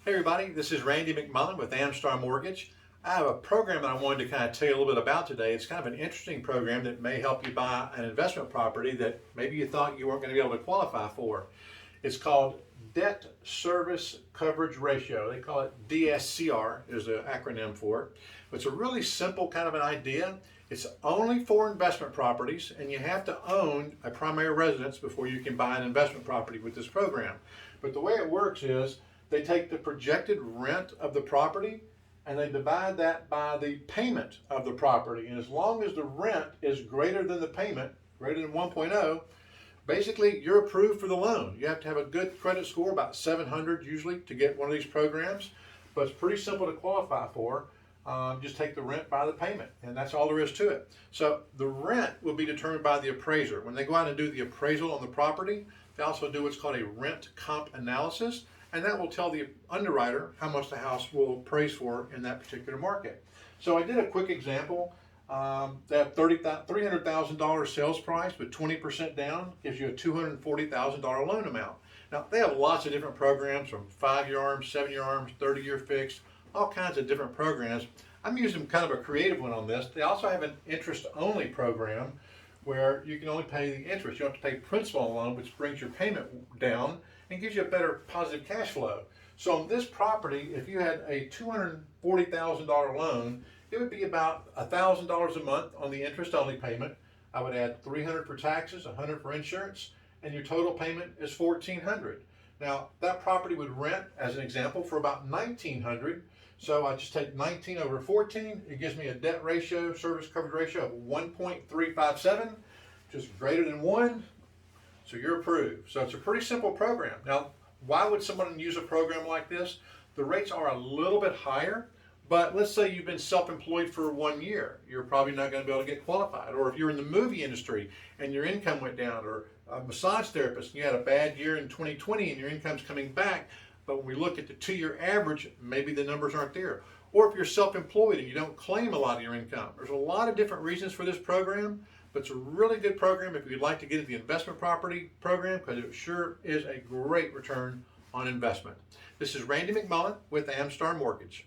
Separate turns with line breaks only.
Hey everybody, this is Randy McMullen with Amstar Mortgage. I have a program that I wanted to kind of tell you a little bit about today. It's kind of an interesting program that may help you buy an investment property that maybe you thought you weren't going to be able to qualify for. It's called Debt Service Coverage Ratio. They call it DSCR is the acronym for it. It's a really simple kind of an idea. It's only for investment properties, and you have to own a primary residence before you can buy an investment property with this program. But the way it works is they take the projected rent of the property and they divide that by the payment of the property. And as long as the rent is greater than the payment, greater than 1.0, basically you're approved for the loan. You have to have a good credit score, about 700 usually, to get one of these programs. But it's pretty simple to qualify for. Just take the rent by the payment, and that's all there is to it. So the rent will be determined by the appraiser. When they go out and do the appraisal on the property, they also do what's called a rent comp analysis, and that will tell the underwriter how much the house will appraise for in that particular market. So I did a quick example. They have $300,000 sales price, but 20% down gives you a $240,000 loan amount. Now, they have lots of different programs, from 5-year ARMs, 7-year ARMs, 30-year fixed, all kinds of different programs. I'm using kind of a creative one on this. They also have an interest-only program where you can only pay the interest. You don't have to pay principal on the loan, which brings your payment down and gives you a better positive cash flow. So on this property, if you had a $240,000 loan, it would be about $1,000 a month on the interest-only payment. I would add $300 for taxes, $100 for insurance, and your total payment is $1,400. Now, that property would rent, as an example, for about $1,900. So I just take 19 over 14. It gives me a debt ratio, service coverage ratio of 1.357, which is greater than 1. So you're approved. So it's a pretty simple program. Now, why would someone use a program like this? The rates are a little bit higher, but let's say you've been self-employed for 1 year. You're probably not going to be able to get qualified. Or if you're in the movie industry and your income went down, or a massage therapist and you had a bad year in 2020 and your income's coming back, but when we look at the 2-year average, maybe the numbers aren't there. Or if you're self-employed and you don't claim a lot of your income. There's a lot of different reasons for this program, but it's a really good program if you'd like to get into the investment property program, because it sure is a great return on investment. This is Randy McMullen with Amstar Mortgage.